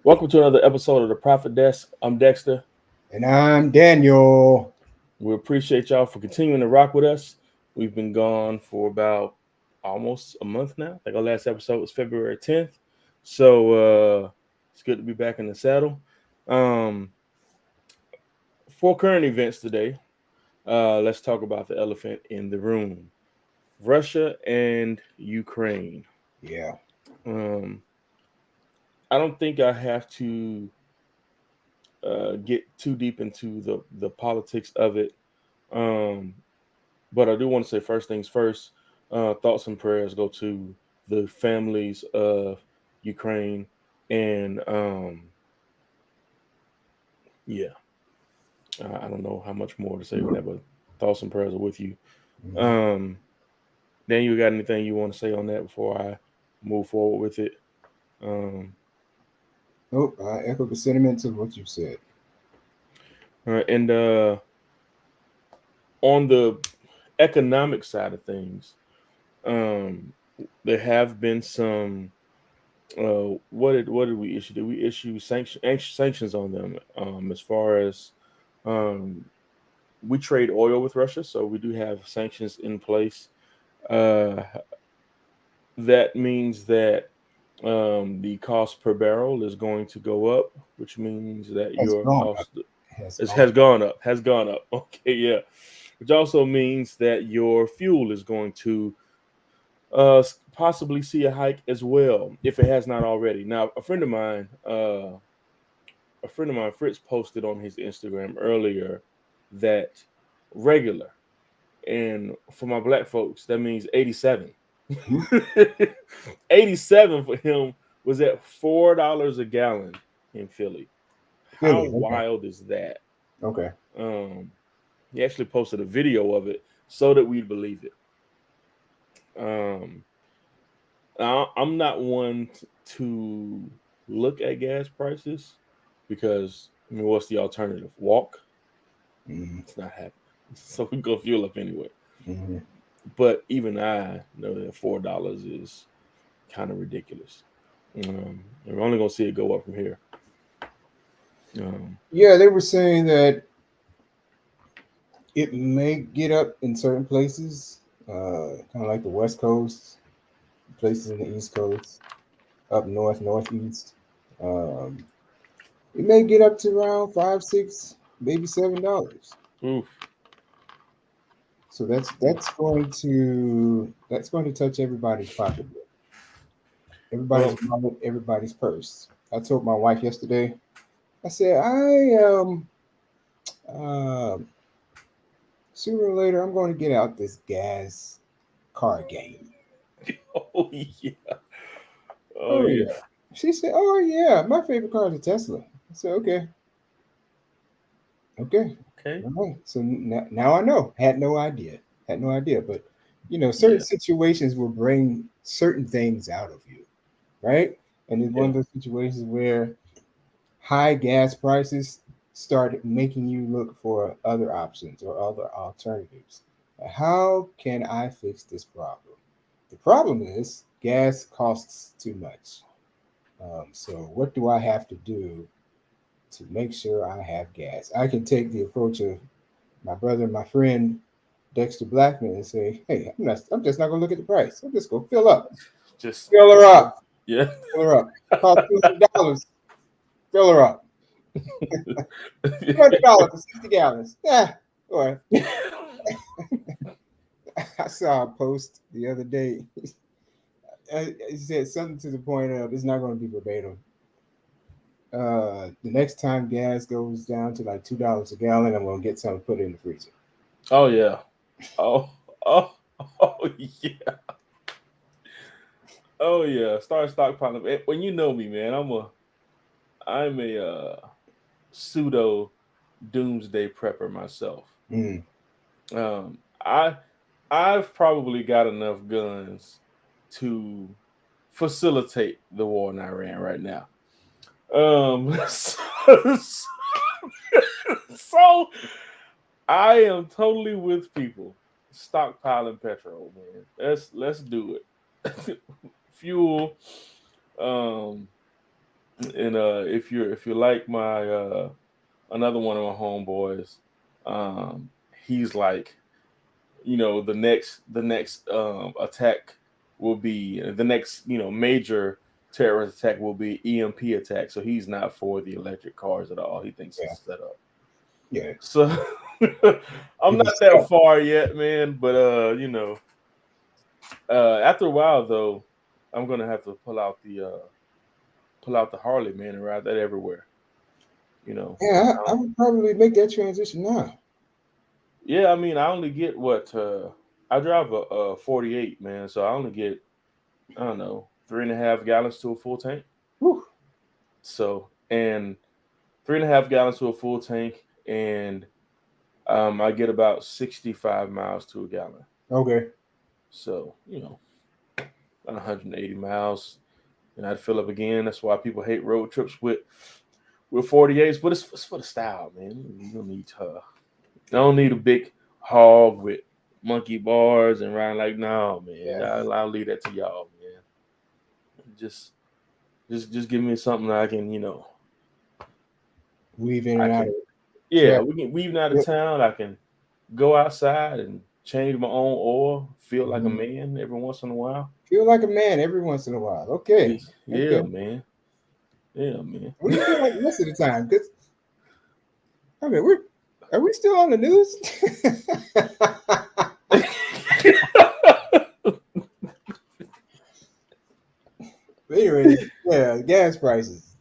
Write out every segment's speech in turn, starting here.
Welcome to another episode of the Profit Desk. I'm Dexter. And I'm Daniel. We appreciate y'all for continuing to rock with us. We've been gone for about almost a month now. I think our last episode was February 10th. So it's good to be back in the saddle. Um, for current events today, let's talk about the elephant in the room: Russia and Ukraine. Yeah. Um, I don't think I have to get too deep into the politics of it. Um, but I do want to say first things first. Thoughts and prayers go to the families of Ukraine, and yeah, I don't know how much more to say on that, but thoughts and prayers are with you. Mhm. Um, Dan, you got anything you want to say on that before I move forward with it? Um, Oh, I echo the sentiments of what you said. and on the economic side of things, um, there have been some what did we issue? Did we issue sanctions on them? As far as um, we trade oil with Russia, so we do have sanctions in place. Uh, that means that the cost per barrel is going to go up, which means that Has your gone up. cost Has is, gone. has gone up. Has gone up. Okay, yeah. Which also means that your fuel is going to possibly see a hike as well if it has not already. Now, a friend of mine, Fritz, posted on his Instagram earlier that regular, and for my black folks, that means 87. Mhm. 87 for him was at $4 a gallon in Philly. How Philly. Okay. wild is that? Okay. Um, he actually posted a video of it so that we'd believe it. Um, I'm not one to look at gas prices because I mean, what's the alternative? Walk? Hmm. It's not happening. So we go fuel up anyway. Hmm. But even I know that $4 is kind of ridiculous. And we're only gonna see it go up from here. Um, Yeah, they were saying that it may get up in certain places, kind of like the West Coast, places in the East Coast, up north, northeast. Um, it may get up to around 5, 6, maybe $7. oof, So that's going to touch everybody's pocketbook, everybody's well, wallet, everybody's purse. I told my wife yesterday. I said, um sooner or later I'm going to get out this gas car game. oh yeah, oh Oh yeah, yeah. She said, "Oh yeah, my favorite car is a Tesla." I said, "Okay, okay, okay, all right." So now I know. Had no idea. But certain yeah, situations will bring certain things out of you, right? And it's one yeah, of those situations where high gas prices start making you look for other options or other alternatives. How can I fix this problem? The problem is gas costs too much. So, what do I have to do to make sure I have gas? I can take the approach of my brother and my friend Dexter Blackman and say, "Hey, I'm just not going to look at the price. I'm just going to just fill her up, yeah. fill her up. Cost $200, fill her up. $200 for 60 gallons. Yeah, all right." I saw a post the other day. It said something to the point of it's not going to be verbatim. The next time gas goes down to like $2 a gallon, I'm going to get something to put in the freezer. Oh yeah, oh oh oh yeah, oh yeah. Start stockpiling. When you know me, man, I'm a pseudo doomsday prepper myself. Mm. Um, I I've probably got enough guns to facilitate the war in Iran right now. So, so I am totally with people stockpiling petrol, man. Let's do it. Fuel, um, And if you're like my another one of my homeboys, he's like, the next attack will be the next major terrorist attack will be EMP attack. So he's not for the electric cars at all. He thinks Yeah, it's set up. yeah. So I'm If not it's that tough, far yet, man. But after a while though, I'm gonna have to pull out the Harley, man, and ride that everywhere. You know. yeah, I would probably make that transition now. Yeah, I mean, I only get what I drive a 48, man. So I only get, I don't know, 3.5 gallons to a full tank. Whew. So, and 3.5 gallons to a full tank, and I get about 65 miles to a gallon. Okay. So, about 180 miles, and I'd fill up again. That's why people hate road trips with 48s, but it's for the style, man. You don't need to. I don't need a big hog with monkey bars and riding like, no, man. Yeah. I'll leave that to y'all, man. Just just give me something that I can, Weave in I and out can, of yeah, traffic. we can weave out of Yep. town. I can go outside and change my own oil, feel like a Mhm. man every once in a while. Feel like a man every once in a while. Okay. Yeah, Okay. man. Yeah, man. What do you feel like most of the time? Because I mean, are we still on the news? But anyway, yeah, gas prices.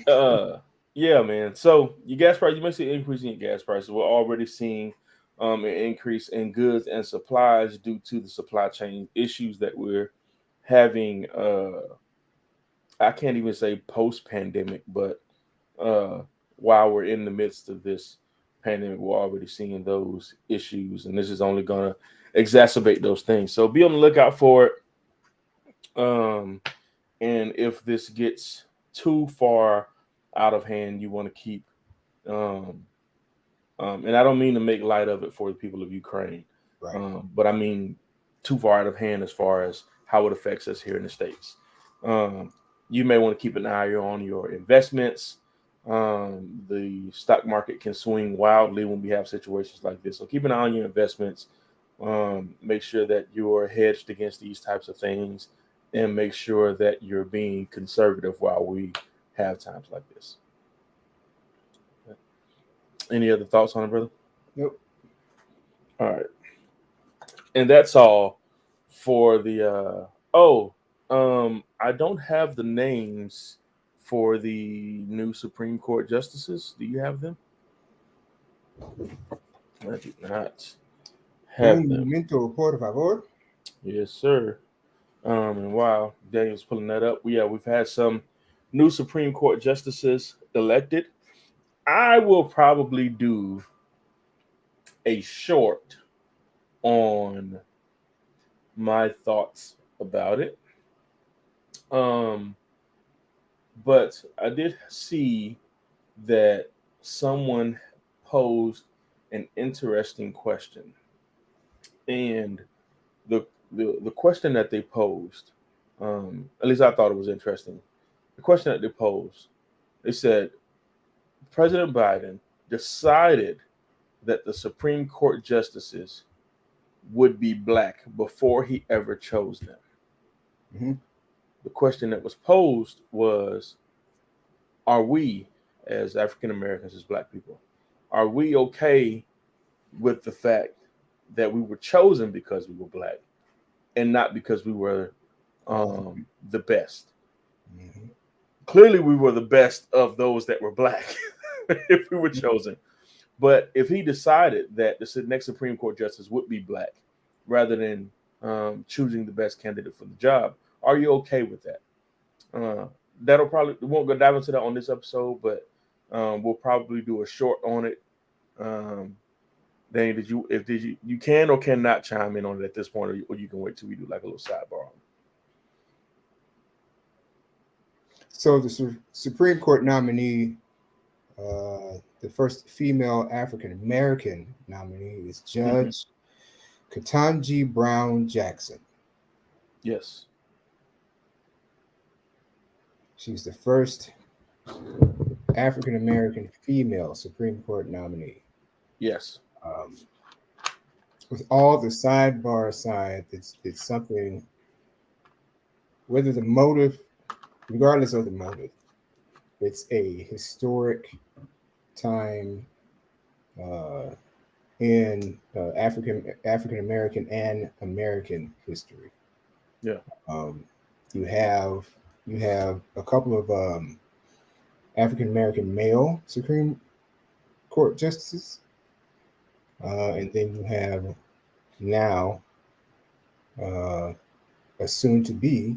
uh, yeah, man. So your gas price, you may see an increase in your gas prices. We're already seeing an increase in goods and supplies due to the supply chain issues that we're having. I can't even say post pandemic, but uh, while we're in the midst of this pandemic, we're already seeing those issues, and this is only going to exacerbate those things. So be on the lookout for it. Um, and if this gets too far out of hand, you want to keep. Um, and I don't mean to make light of it for the people of Ukraine, Right. but I mean too far out of hand as far as how it affects us here in the states. Um, you may want to keep an eye on your investments. The stock market can swing wildly when we have situations like this, so keep an eye on your investments. Make sure that you're hedged against these types of things, and make sure that you're being conservative while we have times like this. Any other thoughts on it, brother? Nope. All right. And that's all for the I don't have the names for the new Supreme Court justices. Do you have them? I do not have Un them. momento, por favor. Yes, sir. And while Daniel's pulling that up, we've had some new Supreme Court justices elected. I will probably do a short on my thoughts about it. Um, but I did see that someone posed an interesting question, and the question that they posed, at least I thought it was interesting. The question that they posed, they said President Biden decided that the Supreme Court justices would be black before he ever chose them. Hmm. The question that was posed was, are we, as African Americans, as black people, are we okay with the fact that we were chosen because we were black and not because we were the best? Hmm. Clearly, we were the best of those that were black if we were chosen. But if he decided that the next Supreme Court justice would be black rather than choosing the best candidate for the job, are you okay with that? That'll probably, we won't go dive into that on this episode, but we'll probably do a short on it. Um, Danny, you can or cannot chime in on it at this point, or you can wait till we do like a little sidebar. So the Supreme Court nominee, the first female African American nominee, is Mm-hmm. Judge Ketanji Brown Jackson. Yes. She's the first African American female Supreme Court nominee. Yes. Um, with all the sidebar aside, it's something. Whether the motive, regardless of the motive, it's a historic time uh, in African American and American history. Yeah. Um, you have a couple of African American male Supreme Court justices, and then you have now a soon to be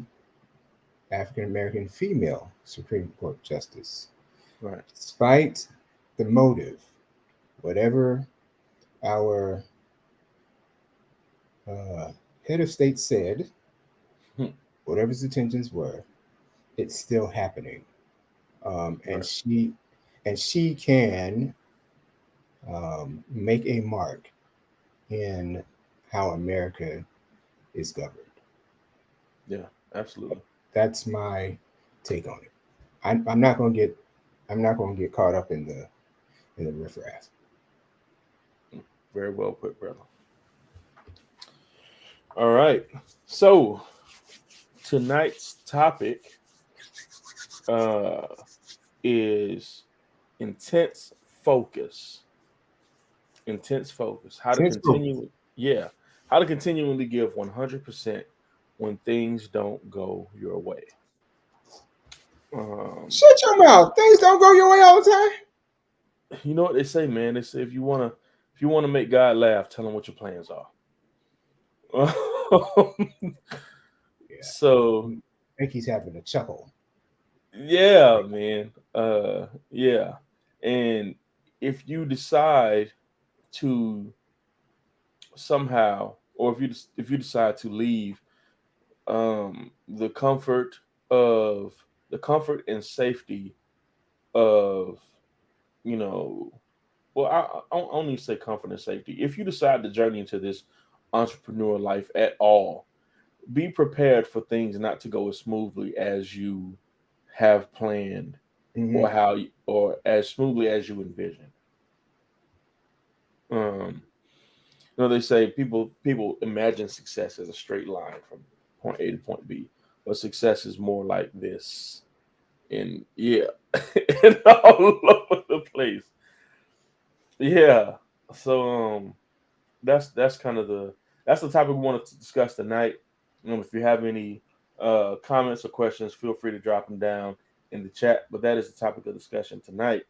African American female Supreme Court justice. Right. Despite the motive, whatever our head of state said, whatever his intentions were, it's still happening. And Right. she can make a mark in how America is governed. Yeah, absolutely. That's my take on it. I'm not going to get caught up in the riffraff. Very well put, brother. All right. So tonight's topic uh, is intense focus. Intense focus. How to Tense focus. continue? Yeah. How to continually give 100% when things don't go your way. Um, Shut your mouth. Things don't go your way all the time. you know what they say, man? They say if you wanna make God laugh, tell him what your plans are. Yeah. So I think he's having a chuckle. yeah, man. Yeah. And if you decide to somehow, or if you decide to leave the comfort of the comfort and safety of, you know, well, I only say comfort and safety. If you decide to journey into this entrepreneur life at all, be prepared for things not to go as smoothly as you have planned, Mm-hmm. or or as smoothly as you envision. Um, they say people imagine success as a straight line from point A to point B, but success is more like this, and yeah, and all over the place. Yeah, so that's kind of that's the topic we wanted to discuss tonight. If you have any comments or questions, feel free to drop them down in the chat. But that is the topic of discussion tonight.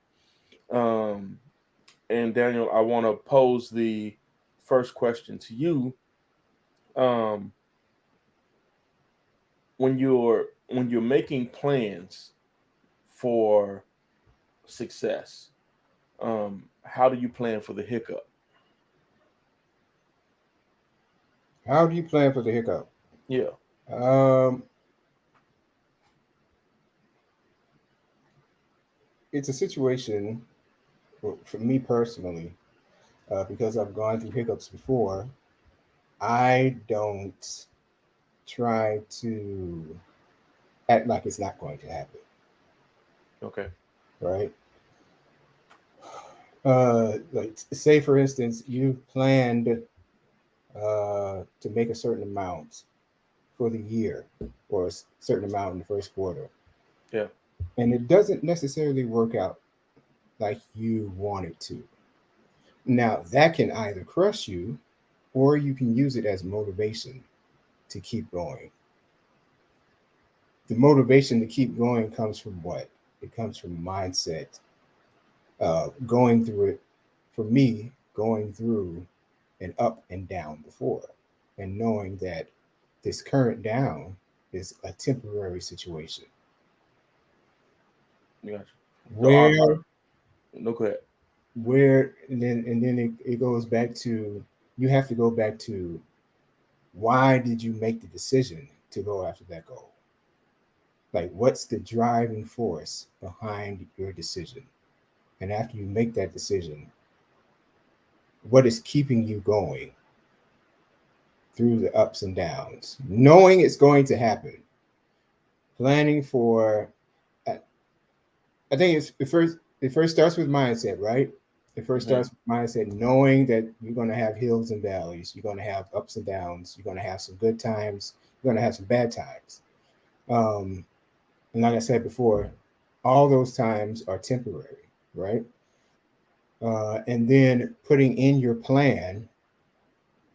Um, and Daniel, I want to pose the first question to you. Um, when you're making plans for success, how do you plan for the hiccup? How do you plan for the hiccup? Yeah. Um, it's a situation for me personally, because I've gone through hiccups before. I don't try to act like it's not going to happen, Okay. right? Like say for instance, you planned to make a certain amount for the year or a certain amount in the first quarter, Yeah. and it doesn't necessarily work out like you want it to. Now, that can either crush you or you can use it as motivation to keep going. The motivation to keep going comes from what? It comes from mindset. Going through it, for me, going through an up and down before, and knowing that this current down is a temporary situation. Gotcha. So Where no, go ahead. and then it goes back to, you have to go back to, why did you make the decision to go after that goal? Like, what's the driving force behind your decision? And after you make that decision, what is keeping you going through the ups and downs, knowing it's going to happen, planning for I think it first starts with mindset, right? It first Mhm. starts with mindset, knowing that you're going to have hills and valleys, you're going to have ups and downs, you're going to have some good times, you're going to have some bad times. Um, and like I said before, all those times are temporary, right? And then putting in your plan,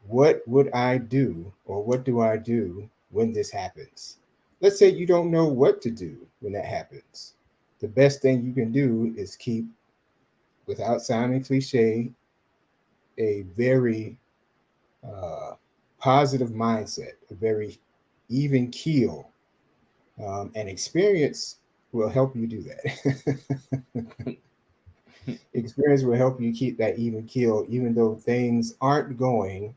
what would I do or what do I do when this happens? Let's say you don't know what to do when that happens. The best thing you can do is keep, without sounding cliche, a very uh, positive mindset, a very even keel, and experience will help you do that. Experience will help you keep that even keel, even though things aren't going.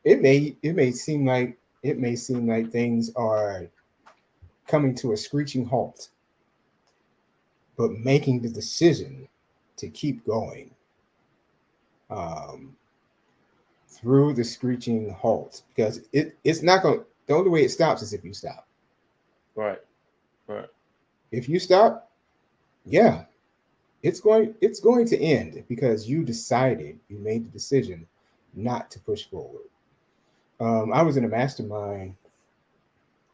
It may seem like things are coming to a screeching halt, but making the decision to keep going um, through the screeching halt, because it's not going. The only way it stops is if you stop. Right. Right. If you stop, yeah, it's going to end because you made the decision not to push forward. I was in a mastermind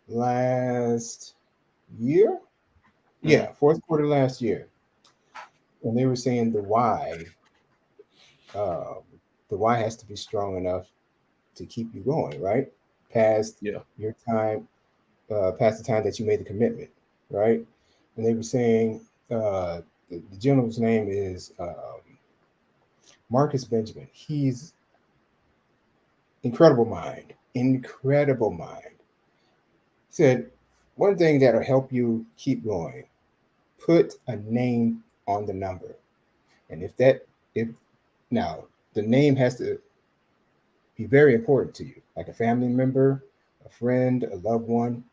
last year. Mm. Yeah, fourth quarter last year, and they were saying um, the why has to be strong enough to keep you going, right? Past Yeah. your time, past the time that you made the commitment, right? And they were saying the gentleman's name is Marcus Benjamin. He's incredible mind. Said one thing that'll help you keep going: put a name on the number. And if now the name has to be very important to you, like a family member, a friend, a loved one.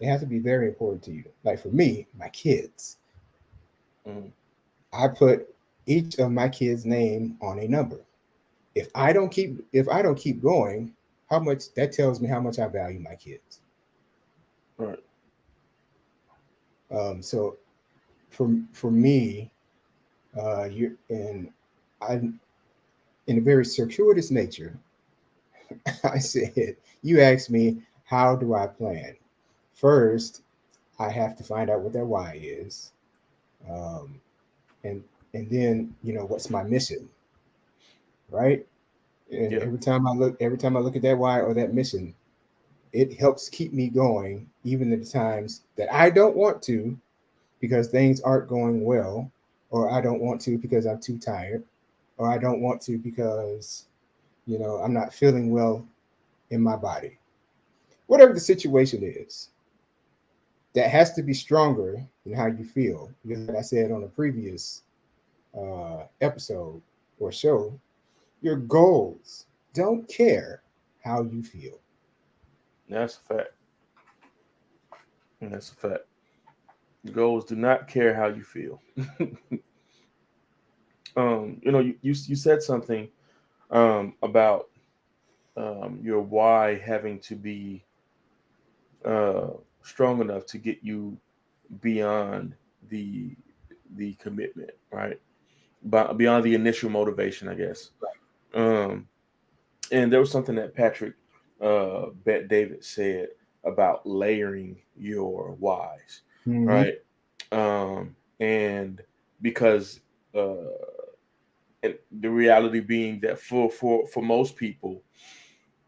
They have to be very important to you. Like for me, my kids, Mm. I put each of my kids' name on a number. If I don't keep going, how much that tells me how much I value my kids. Right. So for me, you and I, in a very circuitous nature, I said, you asked me, how do I plan? First, I have to find out what that why is, um, and and then what's my mission, right? And Yeah. every time I look at that why or that mission, it helps keep me going, even at the times that I don't want to because things aren't going well, or I don't want to because I'm too tired, or I don't want to because I'm not feeling well in my body. Whatever the situation is, that has to be stronger than how you feel. Because, like I said on a previous episode or show, your goals don't care how you feel. That's a fact. That's a fact. Goals do not care how you feel. You said something about your why having to be uh, strong enough to get you beyond the commitment, right? But beyond the initial motivation, I guess. Um, and there was something that Patrick Bet David said about layering your whys, Mm-hmm. right? And because uh, and the reality being that for most people,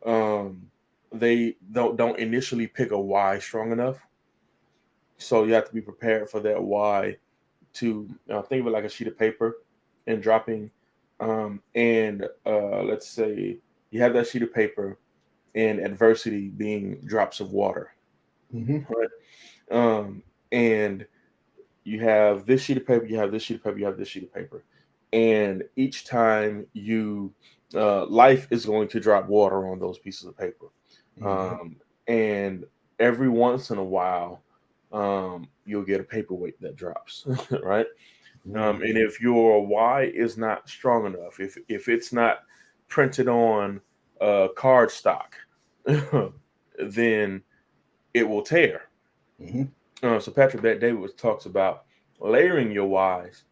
um, they don't initially pick a why strong enough. So you have to be prepared for that why to think of it like a sheet of paper and dropping. And let's say you have that sheet of paper and adversity being drops of water, Mm-hmm. right? And you have this sheet of paper, you have this sheet of paper, you have this sheet of paper. And each time life is going to drop water on those pieces of paper. Mm-hmm. And every once in a while, you'll get a paperweight that drops, right? Mm-hmm. And if your why is not strong enough, if it's not printed on card stock, then it will tear. Mm-hmm. So Patrick Bet David talks about layering your whys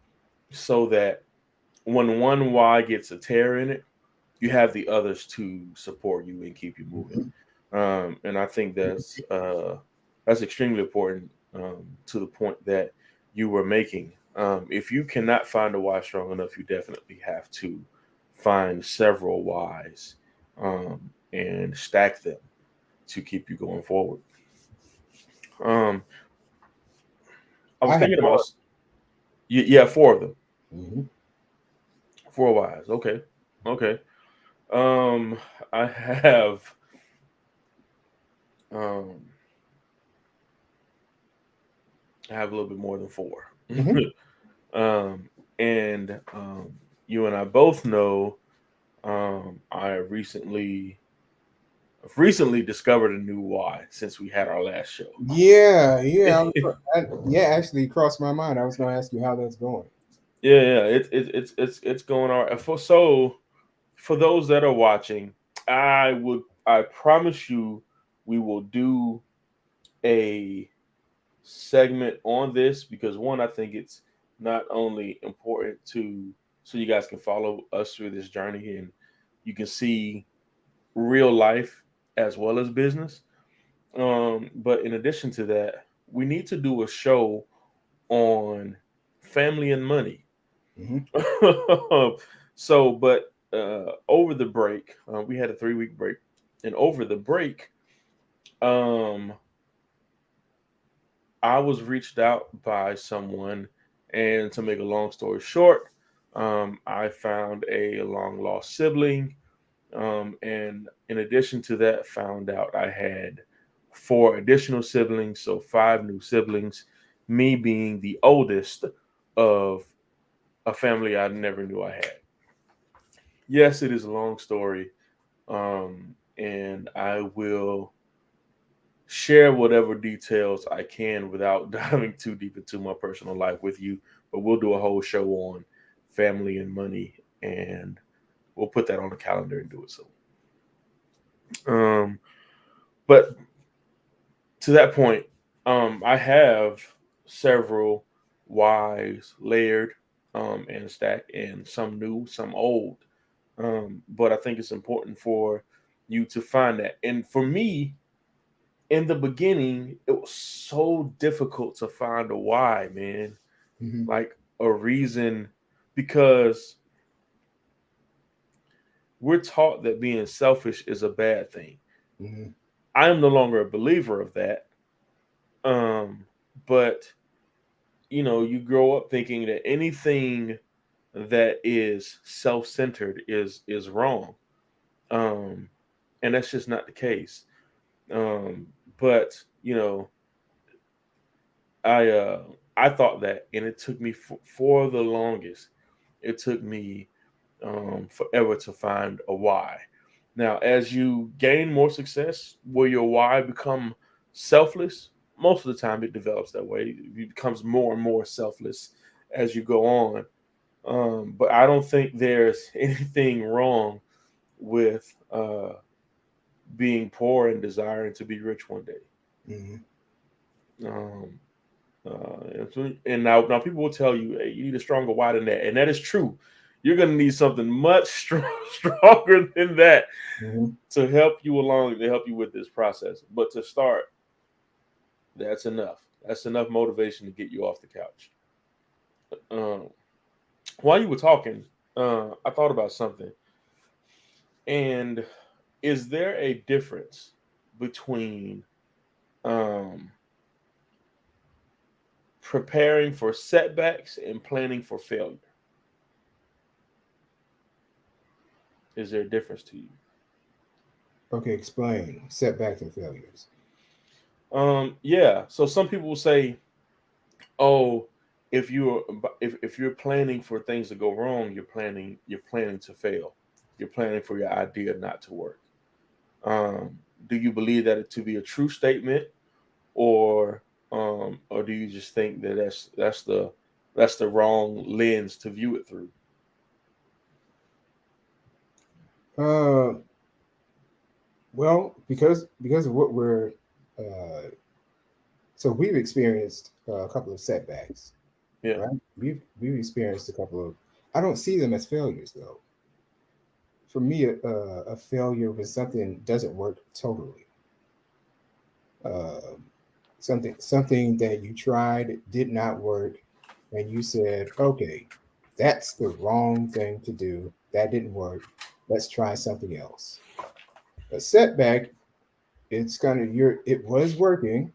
so that when one why gets a tear in it, you have the others to support you and keep you moving. Mhm. And I think that's extremely important, to the point that you were making. If you cannot find a why strong enough, you definitely have to find several whys, and stack them to keep you going forward. Um, I was I have thinking about, four. yeah, four of them, Mhm. four whys. Okay, okay. Um, I have um, I have a little bit more than four. Mhm. um, and you and I both know, I recently discovered a new why since we had our last show. Yeah, yeah, yeah. Actually, crossed my mind. I was going to ask you how that's going. Yeah, it's going all right. For those that are watching, I promise you we will do a segment on this, because one, I think it's not only important to, so you guys can follow us through this journey and you can see real life as well as business. But in addition to that, we need to do a show on family and money. Hmm. But over the break, we had a 3 week break, and over the break, um, I was reached out by someone, and to make a long story short, I found a long lost sibling, and in addition to that, found out I had four additional siblings, so five new siblings. Me being the oldest of a family I never knew I had. Yes, it is a long story, and I will share whatever details I can without diving too deep into my personal life with you. But we'll do a whole show on family and money, and we'll put that on the calendar and do it soon. But to that point, I have several whys layered, and stacked, and some new, some old. But I think it's important for you to find that. And for me, in the beginning, it was so difficult to find a why, man. Hmm. Like a reason, because we're taught that being selfish is a bad thing. Hmm. I am no longer a believer of that. Um, but you grow up thinking that anything that is self-centered is wrong. Um, and that's just not the case. But I uh I thought that, and it took me for the longest. It took me forever to find a why. Now, as you gain more success, will your why become selfless? Most of the time, it develops that way. It becomes more and more selfless as you go on. But I don't think there's anything wrong with being poor and desiring to be rich one day. Hmm. Um, and now people will tell you, hey, you need a stronger why than that, and that is true. You're going to need something much stronger than that Hmm. to help you along, to help you with this process. But to start, that's enough. That's enough motivation to get you off the couch. Um, while you were talking, I thought about something. And is there a difference between um, preparing for setbacks and planning for failure? Is there a difference to you? Okay, explain setbacks and failures. Yeah. So some people will say, "Oh, if you're planning for things to go wrong, you're planning to fail. You're planning for your idea not to work." Do you believe that to be a true statement, or do you just think that that's the wrong lens to view it through? Uh, well, because of what we're uh, so we've experienced a couple of setbacks Yeah. right? We've experienced a couple of. I don't see them as failures though. For me, a failure was something doesn't work totally. Uh, something that you tried did not work, and you said, "Okay, that's the wrong thing to do. That didn't work. Let's try something else." A setback, it's kind of your. It was working,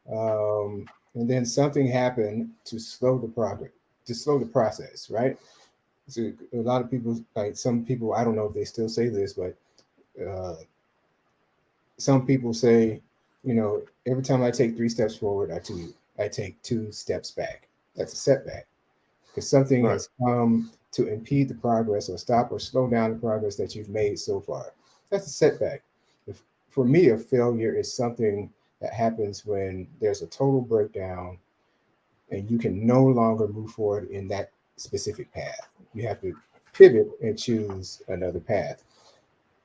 and then something happened to slow the progress, to slow the process, right? So a lot of people, like some people, I don't know if they still say this, but uh, some people say, every time I take 3 steps forward, I take 2 steps back. That's a setback because something Right. has come to impede the progress or stop or slow down the progress that you've made so far. That's a setback. If, for me, a failure is something that happens when there's a total breakdown and you can no longer move forward in that specific path. You have to pivot and choose another path.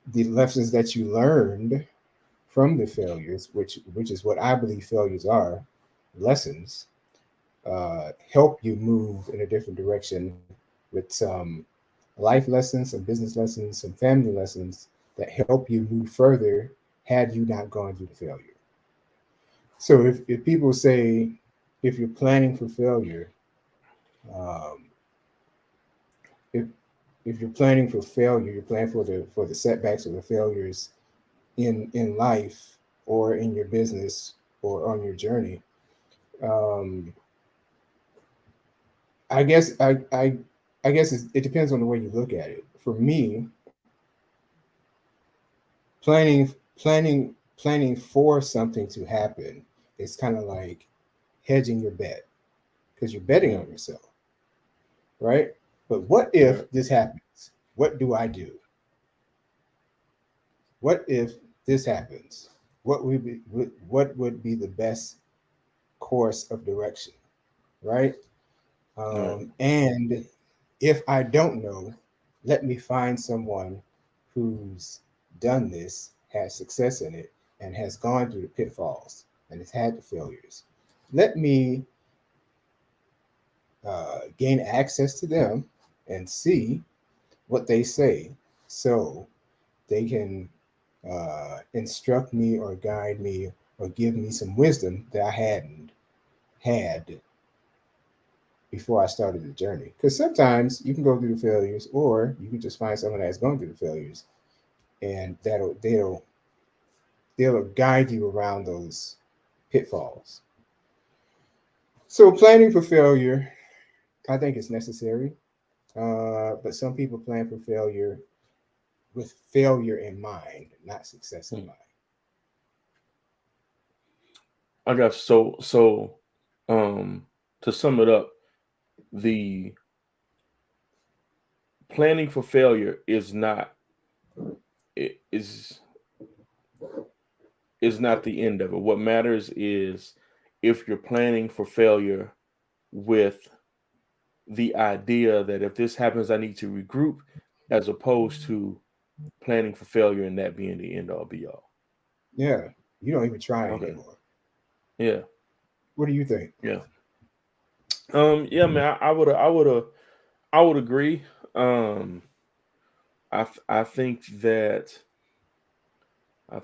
The lessons that you learned from the failures, which is what I believe failures are, lessons, help you move in a different direction with some life lessons, some business lessons, some family lessons that help you move further had you not gone through the failure. So if people say if you're planning for failure, um, if if you're planning for failure, you're planning for the setbacks or the failures in life or in your business or on your journey. Um, I guess I guess it depends on the way you look at it. For me, planning for something to happen is kind of like hedging your bet because you're betting Mm. on yourself, right? But what Right. if this happens? What do I do? What if this happens? What would be the best course of direction, right? Right. And if I don't know, let me find someone who's done this, has success in it, and has gone through the pitfalls and has had the failures. Let me gain access to them and see what they say so they can instruct me or guide me or give me some wisdom that I hadn't had before I started the journey. Because sometimes you can go through the failures, or you can just find someone that's going through the failures, and they'll guide you around those pitfalls. So planning for failure, I think it's necessary. But some people plan for failure with failure in mind, not success in Mm. mind. I got you. So um to sum it up, the planning for failure it is not the end of it. What matters is if you're planning for failure with the idea that if this happens, I need to regroup, as opposed to planning for failure and that being the end all be all. Yeah, you don't even try Okay. anymore. Yeah. What do you think? Yeah. Yeah, man, I would agree. Um I think that I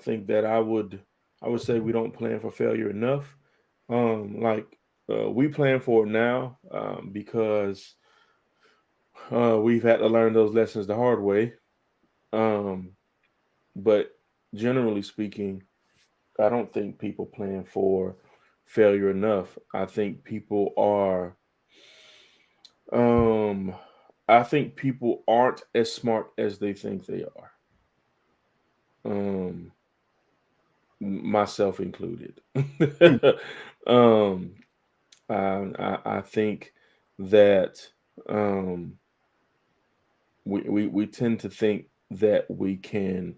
would say we don't plan for failure enough. Like we plan for it now because we've had to learn those lessons the hard way. Um, but generally speaking, I don't think people plan for failure enough. Um, I think people aren't as smart as they think they are. Um, myself included. Hmm. um, I think that um, we tend to think that we can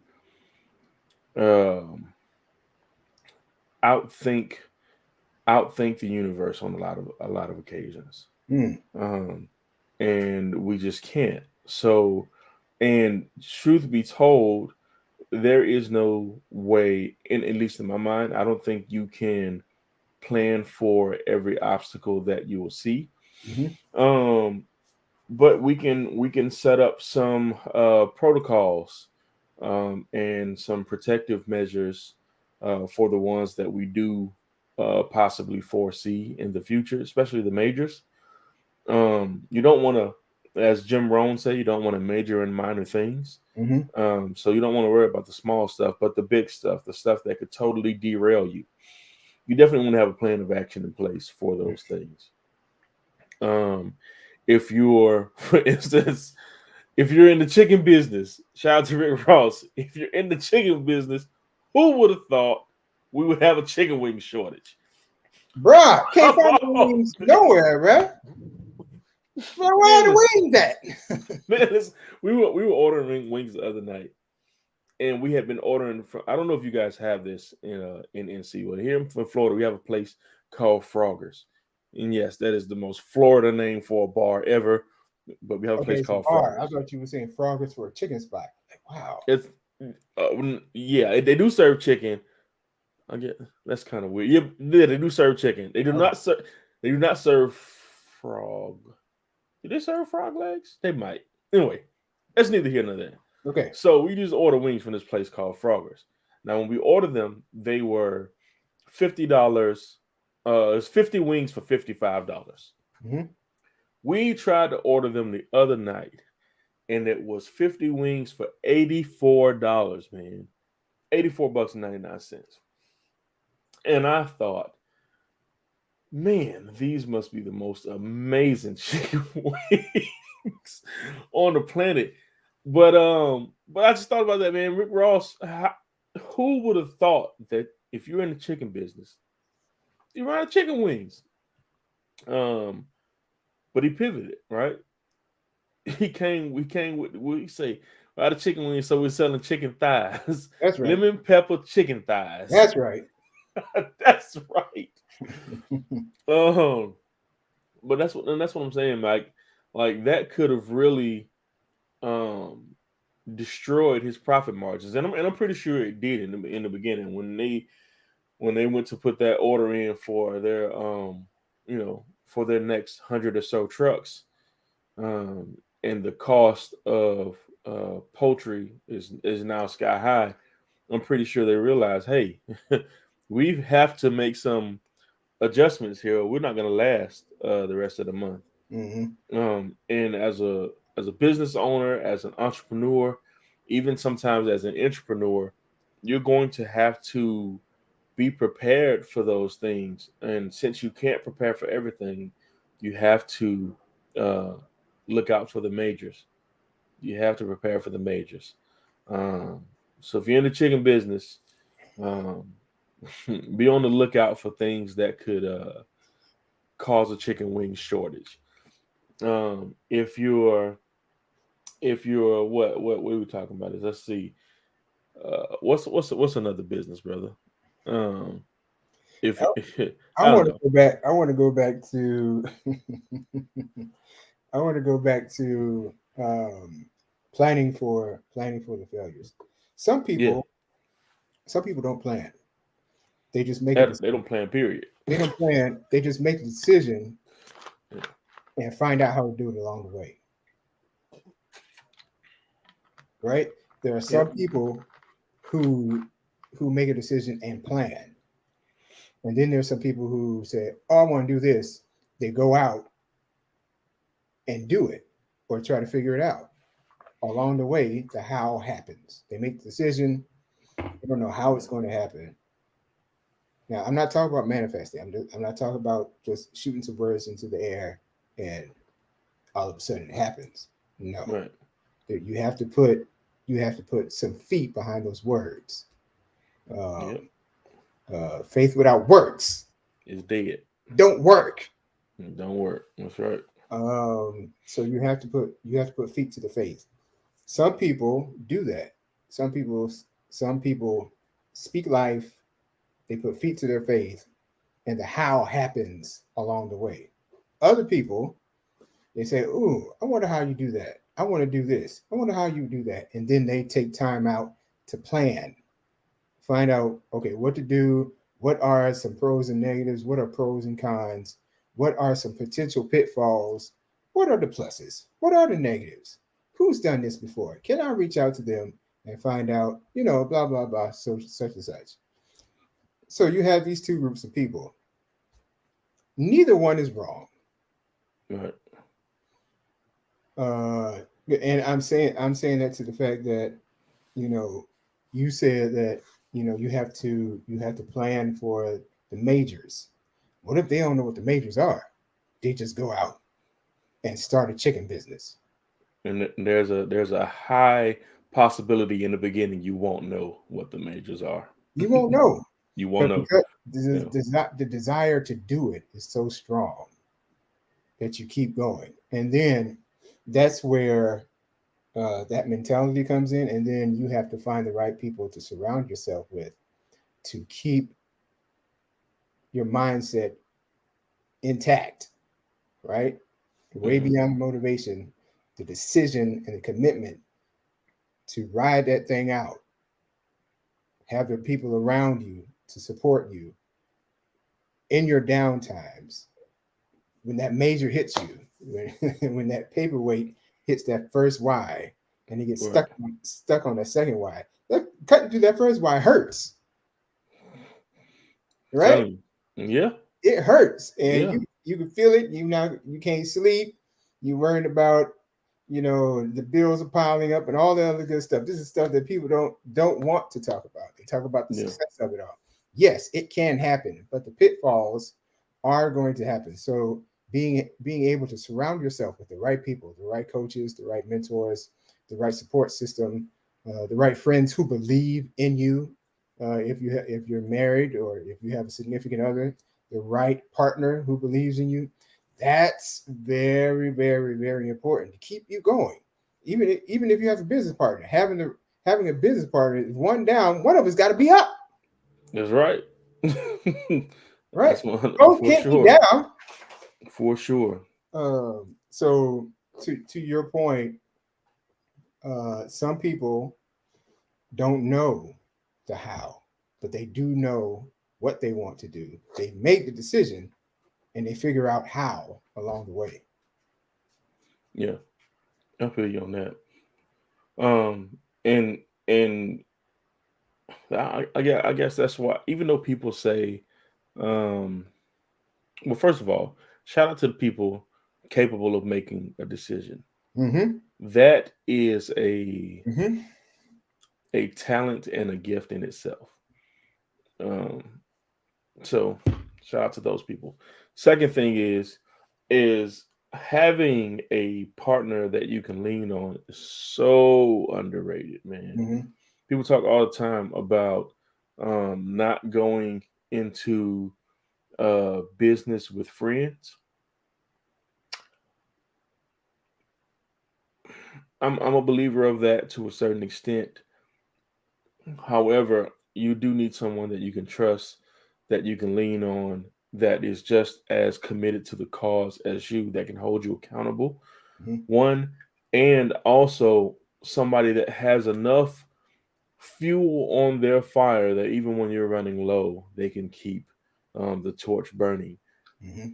um, outthink outthink the universe on a lot of occasions, Hmm. um, and we just can't. So, and truth be told, there is no way, in at least in my mind, I don't think you can plan for every obstacle that you will see. Mm-hmm. But we can set up some protocols and some protective measures for the ones that we do possibly foresee in the future, especially the majors. You don't want to, as Jim Rohn said, you don't want to major in minor things. Mm-hmm. So you don't want to worry about the small stuff, but the big stuff, the stuff that could totally derail you. You definitely want to have a plan of action in place for those things. Um, if you're, for instance, if you're in the chicken business, shout out to Rick Ross. If you're in the chicken business, who would have thought we would have a chicken wing shortage? Bruh, can't Come find the on, wings nowhere, bruh. Where are man, listen, the wings at? man, listen. We were ordering wings the other night, and we had been ordering from. I don't know if you guys have this in NC, but here in Florida, we have a place called Froggers, and yes, that is the most Florida name for a bar ever. But we have a Okay, place it's a called bar. I Froggers. thought you were saying froggers for a chicken spot. Like, wow. It's yeah, they do serve chicken. I get that's kind of weird. Yeah, they do serve chicken. They do Okay. not serve. They do not serve frog. Do they serve frog legs? They might. Anyway, that's neither here nor there. Okay. So we just order wings from this place called Froggers. Now, when we ordered them, they were $50. It's 50 wings for $55. Mm-hmm. We tried to order them the other night, and it was 50 wings for $84, man. 84 bucks and 99 cents. And I thought, man, these must be the most amazing chicken wings on the planet. But I just thought about that, man. Rick Ross, who would have thought that if you're in the chicken business, you run chicken wings? But he pivoted, right? We came with what you say, out of chicken wings, so we're selling chicken thighs. That's right. Lemon pepper chicken thighs. That's right. That's right. But that's what I'm saying, Mike. Like that could have really destroyed his profit margins, and I'm pretty sure it did in the beginning when they went to put that order in for their for their next 100 or so trucks, and the cost of poultry is now sky high. I'm pretty sure they realized, hey, we have to make some adjustments here. We're not going to last the rest of the month. Mm-hmm. And as a business owner, as an entrepreneur, even sometimes as an entrepreneur, you're going to have to be prepared for those things. And since you can't prepare for everything, you have to look out for the majors. You have to prepare for the majors. So if you're in the chicken business, be on the lookout for things that could cause a chicken wing shortage. If you're what we were talking about is, let's see, what's another business, brother? If I I don't want to know. go back. I want to go back to. I want to go back to planning for the failures. Some Yeah, people, some people don't plan. They just make a they decision. don't plan. Period. They don't plan. They just make a decision Yeah. and find out how to do it along the way. Right? There are some Yep. people who make a decision and plan, and then there's some people who say, "Oh, I want to do this." They go out and do it, or try to figure it out. Along the way, the how happens. They make the decision. They don't know how it's going to happen. Now, I'm not talking about manifesting. I'm not talking about just shooting some words into the air and all of a sudden it happens. No, Right. you have to put some feet behind those words. Yep. Faith without works It's dead. don't work. It don't work. That's right. So you have to put feet to the faith. Some people do that. Some people speak life. They put feet to their faith, and the how happens along the way. Other people, they say, "Ooh, I wonder how you do that. I want to do this. I wonder how you do that," and then they take time out to plan, find out, okay, what to do, What are some pros and negatives? What are pros and cons? What are some potential pitfalls? What are the pluses? What are the negatives? Who's done this before? Can I reach out to them and find out, blah, blah, blah, so such and such. So you have these two groups of people. Neither one is wrong. Right. And I'm saying that to the fact that, you said that, you have to plan for the majors. What if they don't know what the majors are? They just go out and start a chicken business. And there's a high possibility in the beginning you won't know what the majors are. You won't know. You won't But know. because Yeah. the desire to do it is so strong that you keep going. And then that's where that mentality comes in. And then you have to find the right people to surround yourself with to keep your mindset intact, right? Way Mhm. beyond motivation, the decision and the commitment to ride that thing out. Have the people around you to support you in your down times. When that major hits you, when that paperweight hits that first Y and he gets Right. stuck on that second Y, that cutting through that first Y hurts, right? Telling you. Yeah. It hurts, and Yeah. you can feel it. You can't sleep. You worried about the bills are piling up and all the other good stuff. This is stuff that people don't want to talk about. They talk about the Yeah. success of it all. Yes, it can happen, but the pitfalls are going to happen. So being able to surround yourself with the right people, the right coaches, the right mentors, the right support system, the right friends who believe in you. If you're married or if you have a significant other, the right partner who believes in you. That's very, very, very important to keep you going. Even if you have a business partner, having a business partner is one down, one of us got to be up, That's right. right? That's one Both for can't be sure. down. For sure. So to your point, some people don't know the how, but they do know what they want to do. They make the decision and they figure out how along the way. Yeah. I feel you on that. Um and and I guess that's why, even though people say, um well, first of all, shout out to the people capable of making a decision. Mm-hmm. That is Mm-hmm. a talent and a gift in itself. Um, so shout out to those people. Second thing is having a partner that you can lean on is so underrated, man. Mm-hmm. People talk all the time about not going into business with friends. I'm a believer of that to a certain extent. However, you do need someone that you can trust, that you can lean on, that is just as committed to the cause as you, that can hold you accountable. Mm-hmm. One, and also somebody that has enough fuel on their fire that even when you're running low, they can keep the torch burning. Mm-hmm.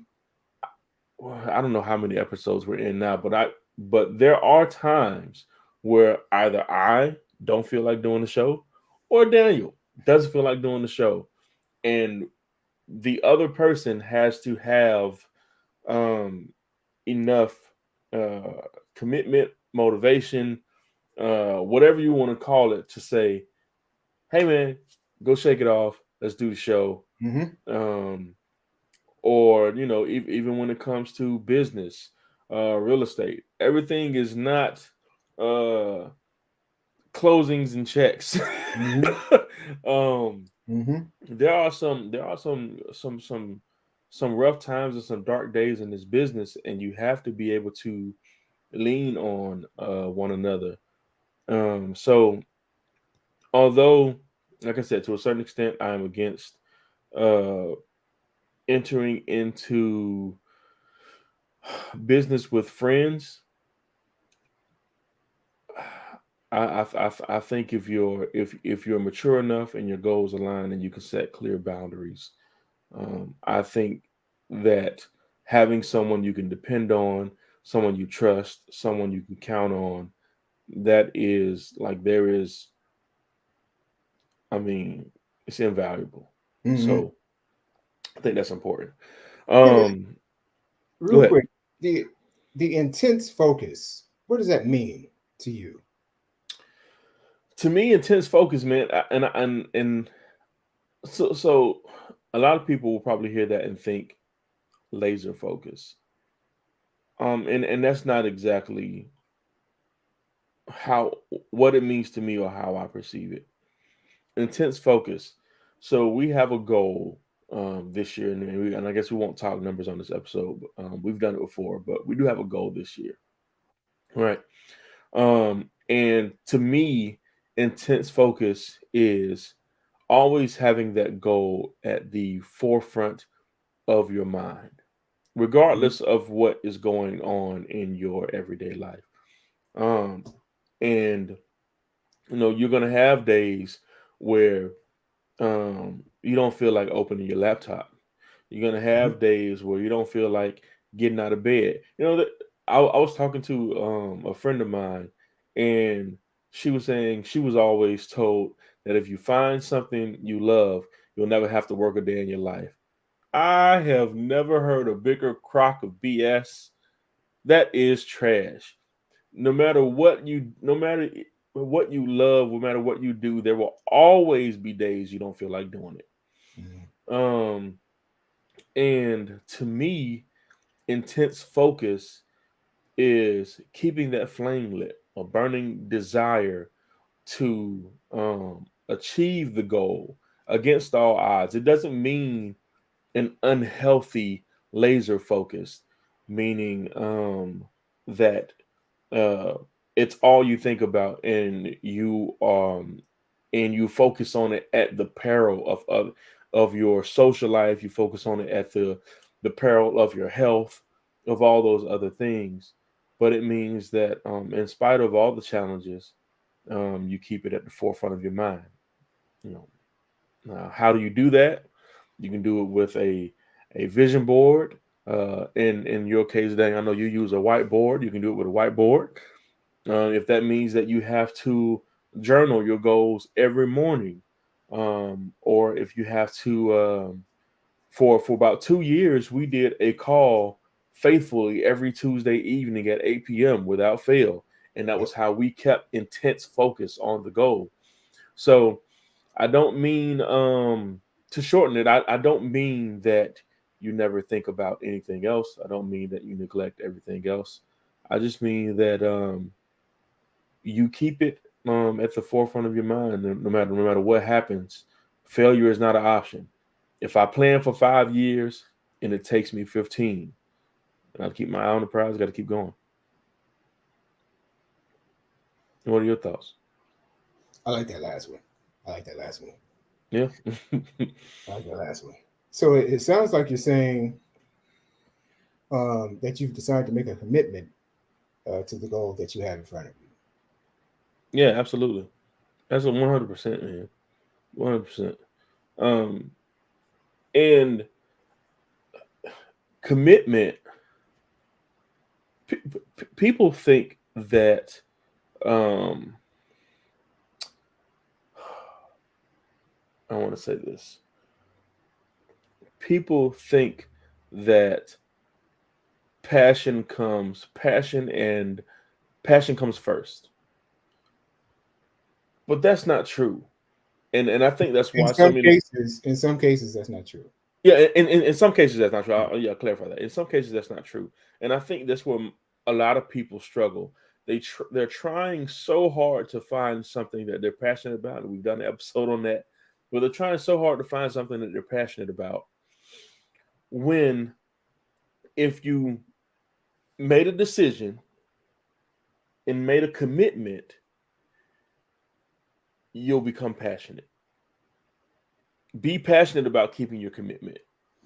Well, I don't know how many episodes we're in now, but there are times where either I don't feel like doing the show or Daniel doesn't feel like doing the show. And the other person has to have um, enough uh, commitment, motivation, whatever you want to call it, to say, "Hey, man, go shake it off. Let's do the show." Mm-hmm. Um, or even when it comes to business, real estate, everything is not uh, closings and checks. Mm-hmm. um, Mm-hmm. there are some rough times and some dark days in this business, and you have to be able to lean on one another. So although, like I said, to a certain extent, I am against uh, entering into business with friends. I think if you're mature enough and your goals align and you can set clear boundaries, I think that having someone you can depend on, someone you trust, someone you can count on, that is like there is. I mean, it's invaluable. Hmm. So I think that's important. Yeah, Um, Go real ahead. quick, the intense focus. What does that mean to you? To me, intense focus, man, and so a lot of people will probably hear that and think laser focus. And that's not exactly how what it means to me or how I perceive it. Intense focus. So we have a goal this year, and I guess we won't talk numbers on this episode. But, we've done it before, but we do have a goal this year, right? And to me, intense focus is always having that goal at the forefront of your mind, Mhm. regardless of what is going on in your everyday life. Um, and you're gonna have days where you don't feel like opening your laptop. You're gonna Mhm. have days where you don't feel like getting out of bed. That I was talking to a friend of mine, and she was saying she was always told that if you find something you love, you'll never have to work a day in your life. I have never heard a bigger crock of BS. That is trash. No matter what you love, no matter what you do, there will always be days you don't feel like doing it. Mhm. Um, and to me, intense focus is keeping that flame lit, a burning desire to achieve the goal against all odds. It doesn't mean an unhealthy laser focus, meaning that uh, it's all you think about, and you focus on it at the peril of your social life. You focus on it at the peril of your health, of all those other things. But it means that in spite of all the challenges, you keep it at the forefront of your mind. You know, how do you do that? You can do it with a vision board. In your case, Dan, I know you use a whiteboard. You can do it with a whiteboard. If that means that you have to journal your goals every morning, or if you have to, for about 2 years, we did a call faithfully every Tuesday evening at 8 p.m. without fail, and that Yep. was how we kept intense focus on the goal. So I don't mean to shorten it. I don't mean that you never think about anything else. I don't mean that you neglect everything else. I just mean that you keep it at the forefront of your mind, no matter what happens. Failure is not an option. If I plan for 5 years and it takes me 15, and I keep my eye on the prize, got to keep going. What are your thoughts? I like that last one. I like that last one. Yeah. I like that last one. So it sounds like you're saying that you've decided to make a commitment to the goal that you have in front of you. Yeah, absolutely. That's a 100%, man. 100%. Um, and commitment. People think that um, I want to say this. People think that passion comes first, but that's not true. And I think that's why so many. In some cases, that's not true. Yeah, in some cases that's not true. Yeah, clarify that. In some cases that's not true, and I think that's where a lot of people struggle. They're trying so hard to find something that they're passionate about, and we've done an episode on that. But they're trying so hard to find something that they're passionate about. When if you made a decision and made a commitment, you'll become passionate. Be passionate about keeping your commitment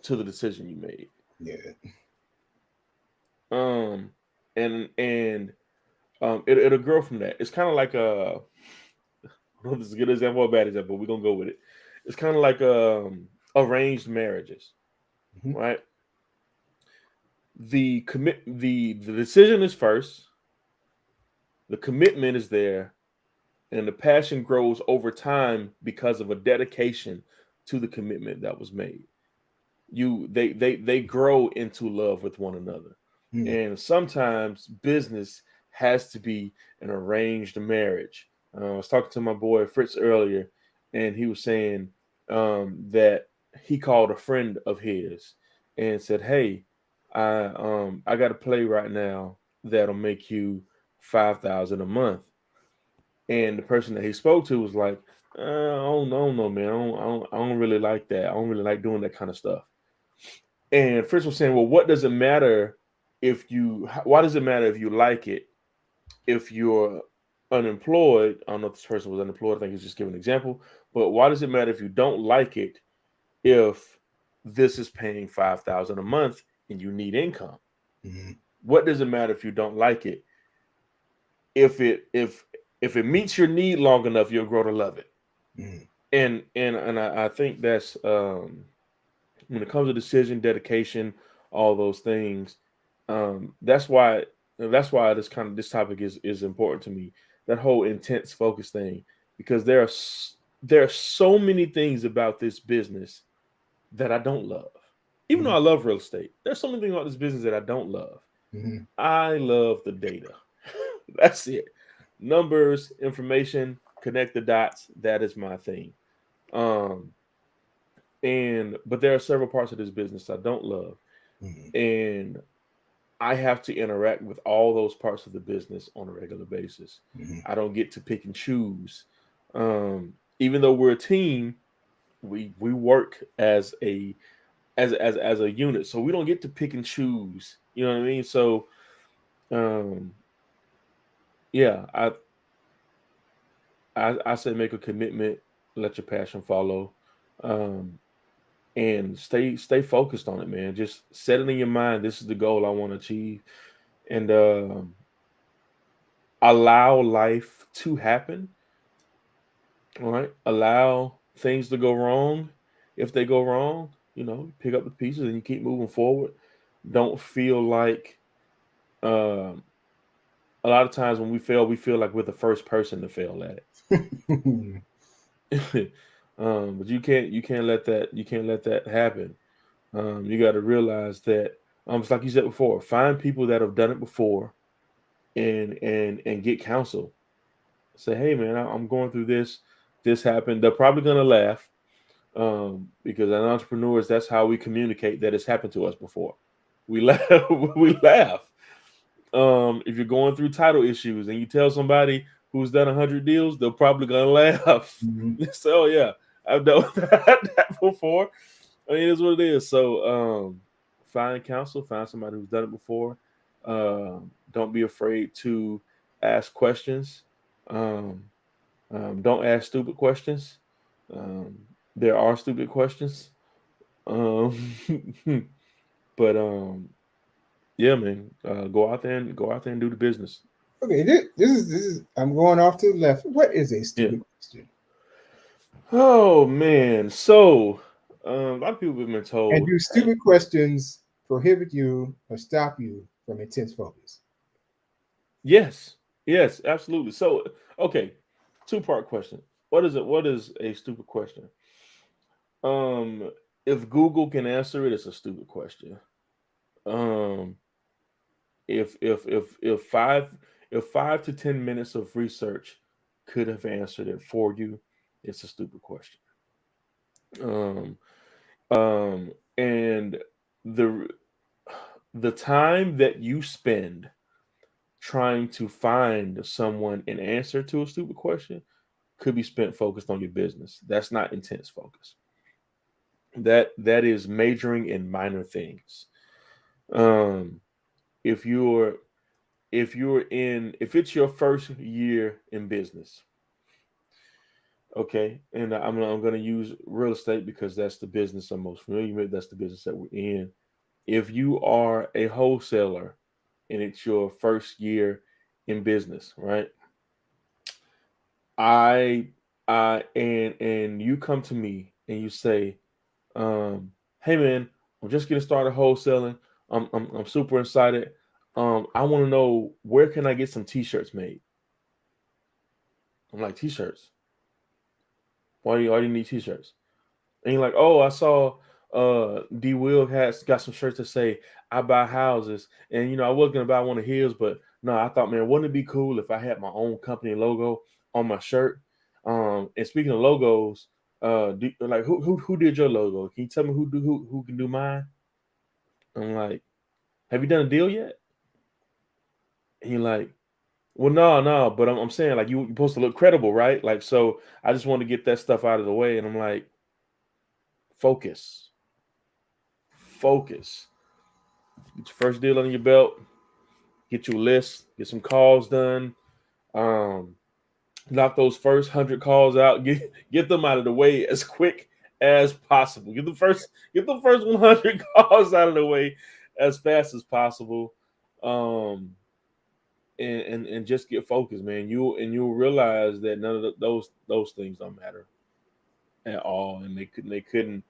to the decision you made. Yeah. Um, and It'll grow from that. It's kind of like a I don't know if this is a good example or a bad example, but we're gonna go with it. It's kind of like arranged marriages, Mhm. right? The decision is first, the commitment is there, and the passion grows over time because of a dedication to the commitment that was made. They grow into love with one another, Mhm. and sometimes business has to be an arranged marriage. I was talking to my boy Fritz earlier, and he was saying that he called a friend of his and said, "Hey, I got a play right now that'll make you 5,000 a month." And the person that he spoke to was like, I don't know, man. I don't really like that. I don't really like doing that kind of stuff." And Fritz was saying, well, what does it matter if you, why does it matter if you like it if you're unemployed? I don't know if this person was unemployed. I think he's just giving an example. But why does it matter if you don't like it if this is paying 5,000 a month and you need income? Mhm. What does it matter if you don't like it? If it meets your need long enough, you'll grow to love it. Mhm. And I think that's when it comes to decision, dedication, all those things. That's why this topic is important to me. That whole intense focus thing, because there are so many things about this business that I don't love. Even though Mhm. I love real estate, there's so many things about this business that I don't love. Mhm. I love the data. That's it. Numbers, information, connect the dots. That is my thing. Um, and but there are several parts of this business I don't love, Mhm. and I have to interact with all those parts of the business on a regular basis. Mhm. I don't get to pick and choose. Even though we're a team, we work as a unit, so we don't get to pick and choose. You know what I mean? So um, yeah, I say make a commitment, let your passion follow. Um, and stay focused on it, man. Just set it in your mind. This is the goal I want to achieve, and allow life to happen. All right, allow things to go wrong. If they go wrong, pick up the pieces and you keep moving forward. Don't feel like um, a lot of times when we fail, we feel like we're the first person to fail at it. But you can't let that happen. You got to realize that it's like you said before. Find people that have done it before, and get counsel. Say, hey man, I'm going through this. This happened. They're probably gonna laugh, because as entrepreneurs, that's how we communicate that it's happened to us before. We laugh. We laugh. If you're going through title issues and you tell somebody who's done 100 deals, they're probably gonna laugh. Mhm. So yeah, I've done that before. I mean, it's what it is. So find counsel, find somebody who's done it before. Don't be afraid to ask questions. Um, don't ask stupid questions. Um, there are stupid questions. Um, but yeah, man, go out there and do the business. Okay, this is I'm going off to the left. What is a Yeah. stupid question? Oh man. So a lot of people have been And told, do hey, stupid questions prohibit you or stop you from intense focus? yes, yes, absolutely. So okay, two-part question. What is it? What is a stupid question? Um, if Google can answer it, it's a stupid question. Um, if 5 to 10 minutes of research could have answered it for you, it's a stupid question. Um, and the the time that you spend trying to find someone an answer to a stupid question could be spent focused on your business. That's not intense focus. That is majoring in minor things. Um, if you're if it's your first year in business, okay, and I'm going to use real estate because that's the business I'm most familiar with. That's the business that we're in. If you are a wholesaler and it's your first year in business, right? I and you come to me and you say, "Hey man, I'm just getting started wholesaling. I'm super excited. I want to know where can I get some t-shirts made." I'm like, "T-shirts? Why do you need t-shirts?" And you're like, "Oh, I saw D Will has got some shirts that say I buy houses, and I was gonna buy one of his, but no, I thought, man, wouldn't it be cool if I had my own company logo on my shirt?" And speaking of logos, like who did your logo? Can you tell me who can do mine? I'm like, "Have you done a deal yet?" And you're like, "Well, no, but I'm saying like you're supposed to look credible, right? Like, so I just want to get that stuff out of the way." And I'm like, "Focus, focus. Get your first deal under your belt. Get you a list. Get some calls done. Um, Knock those first 100 calls out. Get them out of the way as quick as possible. Get the first 100 calls out of the way as fast as possible. Um, and just get focused, man. You'll realize that none of those things don't matter at all, and they couldn't.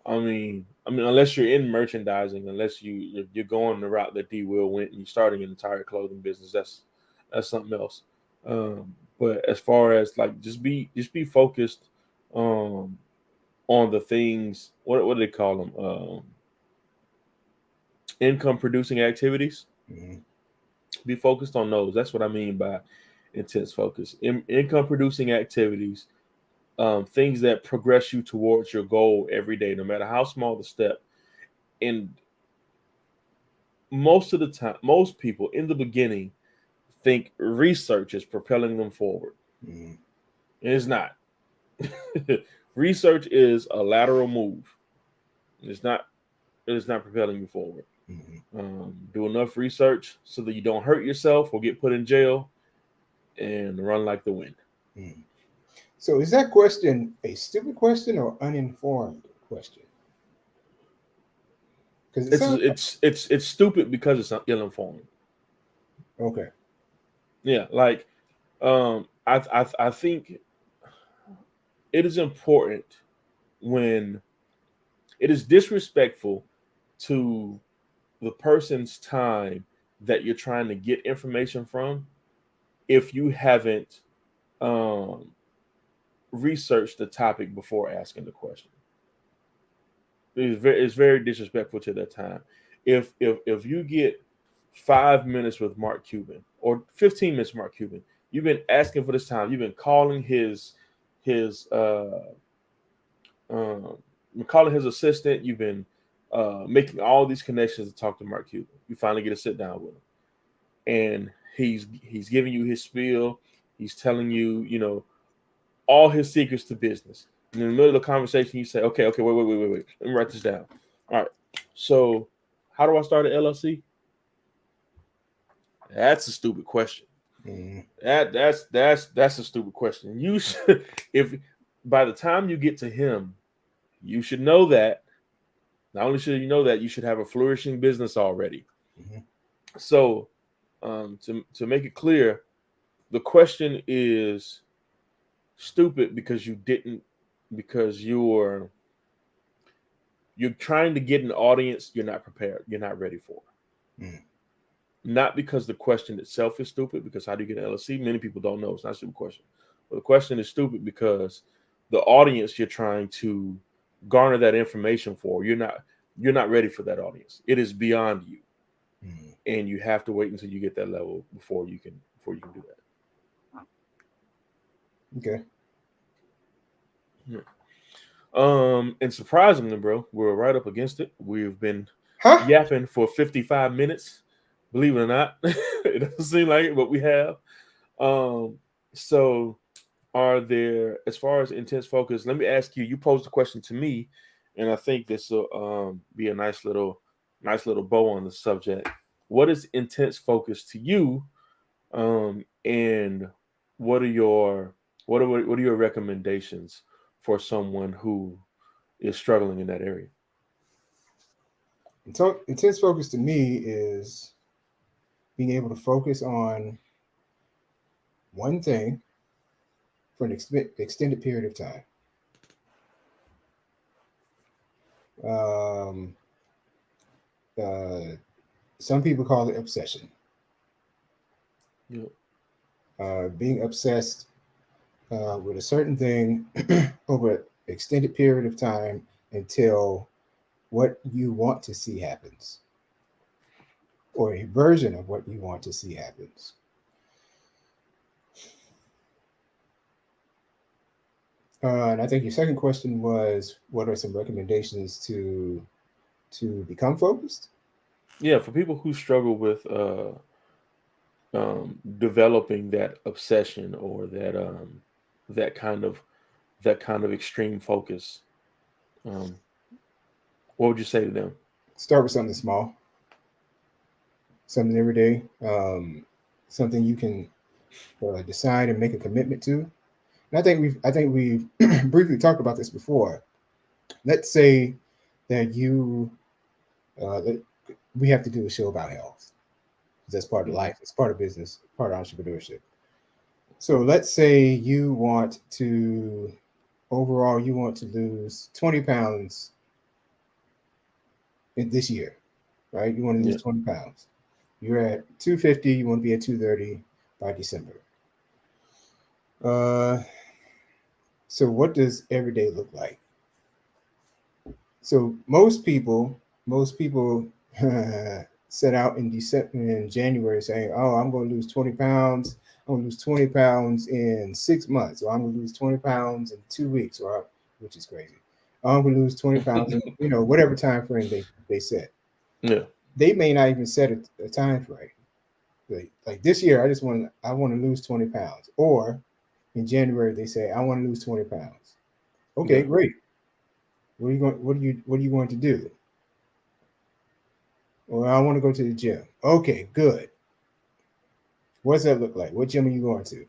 I mean, unless you're in merchandising, unless you're going the route that D Will went and you're starting an entire clothing business, that's something else. But as far as like just be focused um on the things, what do they call them? Income producing activities. Mhm. Be focused on those. That's what I mean by intense focus. Income producing activities, things that progress you towards your goal every day, no matter how small the step. And most of the time, most people in the beginning think research is propelling them forward. Mhm. It is not. Research is a lateral move. It's not. It is not propelling you forward. Mhm. Do enough research so that you don't hurt yourself or get put in jail, and run like the wind. Mhm. So is that question a stupid question or uninformed question? Because it It's sounds it's it's it's stupid because it's ill informed. okay. Yeah, like I think it is important when it is disrespectful to the person's time that you're trying to get information from if you haven't um, researched the topic before asking the question. It's very disrespectful to that time. If you get 5 minutes with Mark Cuban or 15 minutes with Mark Cuban, you've been asking for this time. You've been calling his um, calling his assistant. You've been making all these connections to talk to Mark Cuban. You finally get to sit down with him, and he's giving you his spiel. He's telling you all his secrets to business. And in the middle of the conversation, you say, "Okay, wait. Let me write this down. All right. So, how do I start an LLC?" That's a stupid question. Mhm. That's a stupid question. You should, if by the time you get to him, you should know that. Not only should you know that, you should have a flourishing business already. Mhm. So, to make it clear, the question is stupid because you didn't because you're trying to get an audience you're not prepared, you're not ready for. Mhm. Not because the question itself is stupid, because how do you get an LLC? Many people don't know. It's not a stupid question. But the question is stupid because the audience you're trying to garner that information for, you're not ready for that audience. It is beyond you. Mhm. And you have to wait until you get that level before you can do Okay. that. And surprisingly, bro, we're right up against it. We've been Huh? yapping for 55 minutes. Believe it or not, it doesn't seem like it, but we have. Um, so are there, as far as intense focus, let me ask you, you posed the question to me, and I think this will be a nice little bow on the subject. What is intense focus to you? And what are your what are your recommendations for someone who is struggling in that area? Intense focus to me is being able to focus on one thing for an extended period of time. Um, some people call it obsession. Yep. Being obsessed with a certain thing over an extended period of time until what you want to see happens, or a version of what you want to see happens. And I think your second question was, what are some recommendations to become focused? Yeah, for people who struggle with developing that obsession or that kind of that kind of extreme focus, um, what would you say to them? Start with something small, something every day, something you can decide and make a commitment to. And I think we've briefly talked about this before. Let's say that that we have to do a show about health. That's part of Hmm. life. It's part of business, part of entrepreneurship. So let's say you want to lose 20 pounds in this year, right? You want to Yeah, lose 20 pounds. You're at 250, you want to be at 230 by December. Uh, so what does every day look like? So most people set out in December, in January, saying, "Oh, I'm going to lose 20 pounds. I'm going to lose 20 pounds in 6 months, or I'm going to lose 20 pounds in 2 weeks, which is crazy. I'm going to lose 20 pounds in whatever time frame they set. yeah, They may not even set a time frame. Like this year, I want to lose 20 pounds, or in January they say I want to lose 20 pounds. Okay, yeah. great. What are you going to do? Well, I want to go to the gym. Okay, good. What's that look like? What gym are you going to?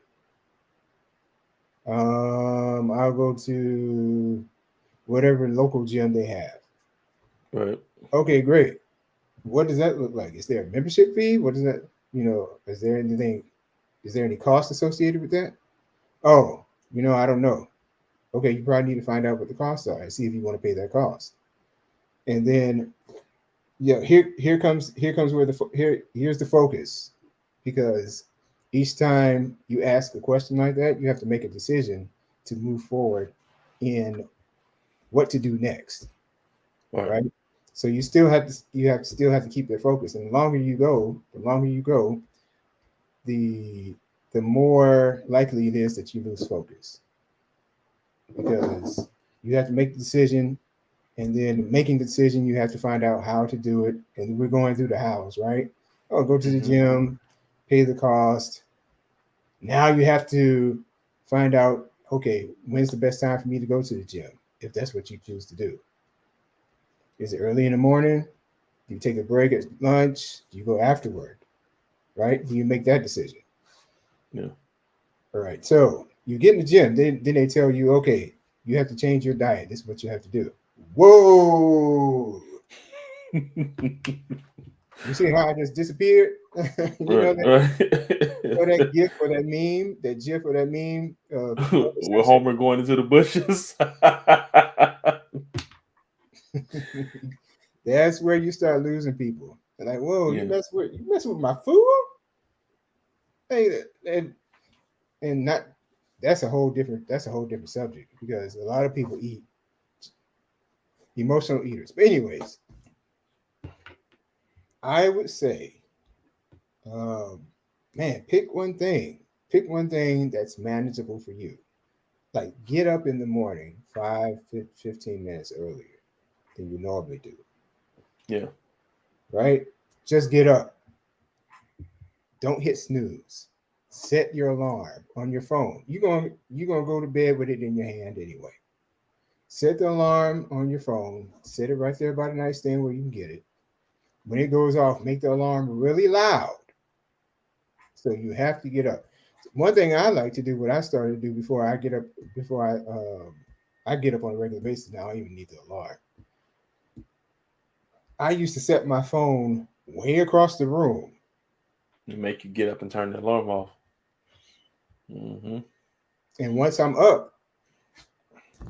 I'll go to whatever local gym they have. Right. Okay, great. What does that look like? Is there a membership fee? What is that? Is there anything? Is there any cost associated with that? Oh, I don't know. Okay, you probably need to find out what the costs are and see if you want to pay that cost. And then, yeah, here's where here's the focus, because each time you ask a question like that, you have to make a decision to move forward in what to do next, Right. right? So still have to keep that focus, and the longer you go, the the more likely it is that you lose focus, because you have to make the decision, and then making the decision, you have to find out how to do it, and we're going through the hows, right? Oh, go to the Hmm. gym, pay the cost. Now you have to find out, okay, when's the best time for me to go to the gym, if that's what you choose to do. Is it early in the morning? Do you take a break at lunch? Do you go afterward? Right? Do you make that decision? Yeah. All right. So you get in the gym, then they tell you, okay, you have to change your diet. This is what you have to do. Whoa! You see how I just disappeared? you know Right. that Right. that gif or that meme, that gif or that meme. Homer With Simpson. Homer going into the bushes. That's where you start losing people. They're like, whoa, Yeah. you mess with my food? Hey, and not that's a whole different subject, because a lot of people eat emotional eaters. But anyways, I would say, um, man, pick one thing that's manageable for you. Like, get up in the morning 15 minutes earlier than you normally do, Yeah. right? Just get up. Don't hit snooze. Set your alarm on your phone. You're gonna go to bed with it in your hand anyway. Set the alarm on your phone. Set it right there by the nightstand where you can get it. When it goes off, make the alarm really loud, so you have to get up. One thing I like to do, what I started to do before I get up, before I get up on a regular basis now. I don't even need the alarm. I used to set my phone way across the room. To make you get up and turn the alarm off. Mm-hmm. And once I'm up,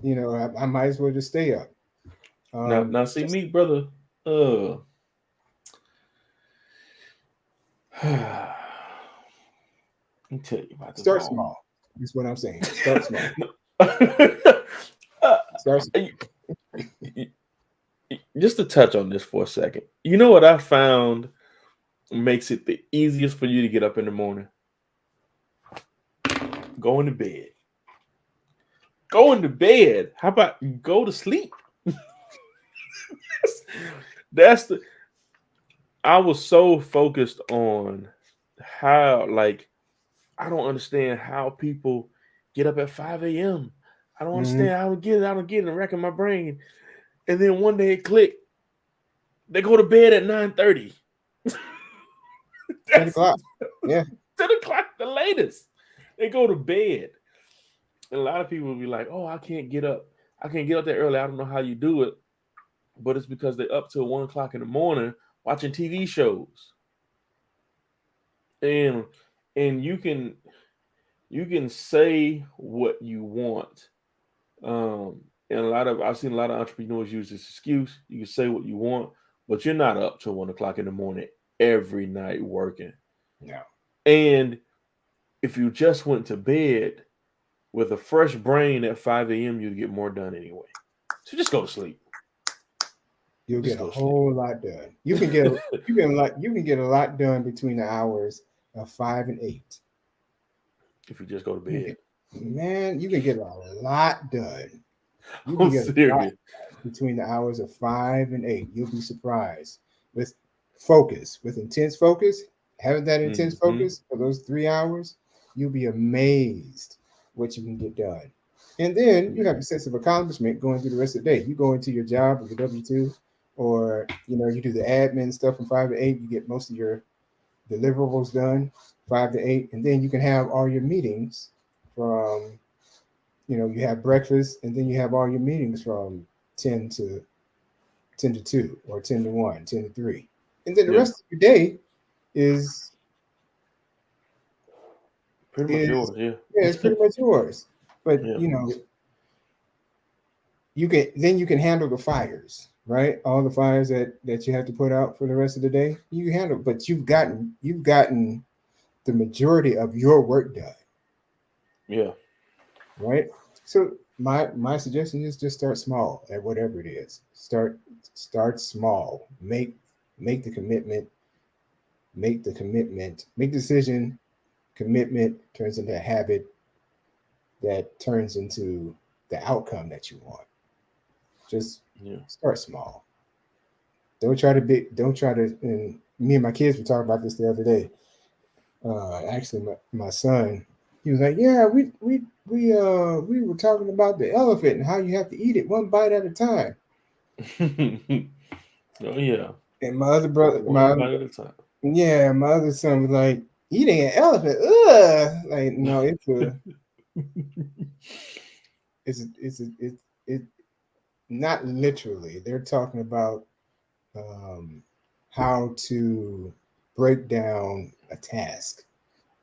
you know, I might as well just stay up. Now, see Just me, brother. Let me tell you about the start vault. small. Is what I'm saying. Start small. Uh, Start. just to touch on this for a second, you know what I found makes it the easiest for you to get up in the morning? Going to bed. Going to bed. How about you go to sleep? That's the. I was so focused on how, like, I don't understand how people get up at 5 a.m. I don't Mhm. understand. I don't get it. I don't get it. I'm racking my brain. And then one day it clicked. They go to bed at 9:30. 10 That's o'clock. Yeah. 10 o'clock the latest. They go to bed. And a lot of people will be like, oh, I can't get up. I can't get up that early. I don't know how you do it. But it's because they're up till 1 o'clock in the morning watching TV shows. And you can say what you want. And I've seen a lot of entrepreneurs use this excuse. You can say what you want, but you're not up till 1 o'clock in the morning every night working. No. And if you just went to bed with a fresh brain at 5 a.m., you'd get more done anyway. So just go to sleep. You'll Just get a go to sleep. whole lot done. You can get a lot done between the hours of 5 and 8. If you just go to You bed. Man, you can get a lot done. You can I'm get a lot serious. between the hours of 5 and 8. You'll be surprised with focus, with intense focus. Having that intense Hmm. focus for those 3 hours, you'll be amazed what you can get done. And then you have a sense of accomplishment going through the rest of the day. You go into your job with a W-2, or you do the admin stuff from 5 to 8. You get most of your deliverables done 5 to 8, and then you can have all your meetings from you have breakfast, and then you have all your meetings from 10 to 2, or 10 to 1, 10 to 3, and then the Yeah. rest of your day is Pretty much is yours. Yeah. yeah, it's pretty much yours. But Yeah. you can handle the fires, right? All the fires that you have to put out for the rest of the day, you handle. But you've gotten the majority of your work done, Yeah. right? So my suggestion is just start small at whatever it is. Start small. Make the commitment. Make the commitment. Make the decision. Commitment turns into a habit that turns into the outcome that you want. Just Yeah. start small. Don't try to. And me and my kids were talking about this the other day. Actually, my son, he was like, "Yeah, we were talking about the elephant and how you have to eat it one bite at a time." Oh yeah. And my other brother, One bite at a time. my other son was like, "Eating an elephant, ugh!" Like, no, it's not literally. They're talking about um, how to break down a task.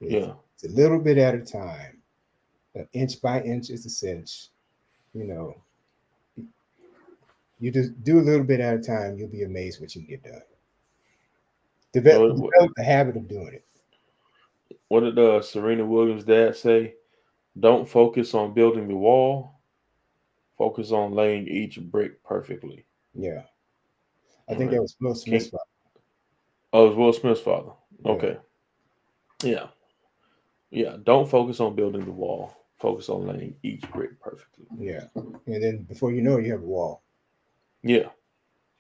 It's, Yeah. it's a little bit at a time. Inch by inch is a cinch. You know, you just do a little bit at a time. You'll be amazed what you can get done. So Develop the habit of doing it. what did Serena Williams' dad say? Don't focus on building the wall. Focus on laying each brick perfectly. Yeah, I All think that right. was Will Smith's King. fault. Oh, it was Will Smith's father. Yeah, Okay. Yeah. Yeah. Don't focus on building the wall. Focus on laying each brick perfectly. yeah, and then before you know it, you have a wall. Yeah.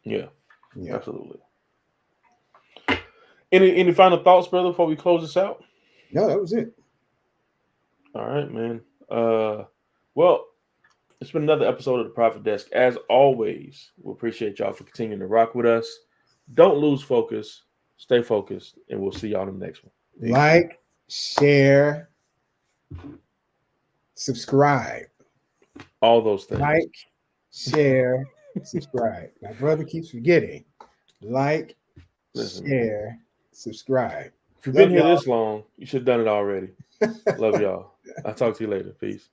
Yeah. Yeah. Absolutely. Any final thoughts, brother, before we close this out? No, that was it. All right, man. Well, it's been another episode of the Profit Desk. As always, we appreciate y'all for continuing to rock with us. Don't lose focus. Stay focused, and we'll see y'all in the next one. Peace. Like, share, subscribe. All those things. Like, share, subscribe. My brother keeps forgetting. Like, Listen, share, subscribe. if you've been Love here y'all. this long, you should have done it already. Love y'all. I'll talk to you later. Peace.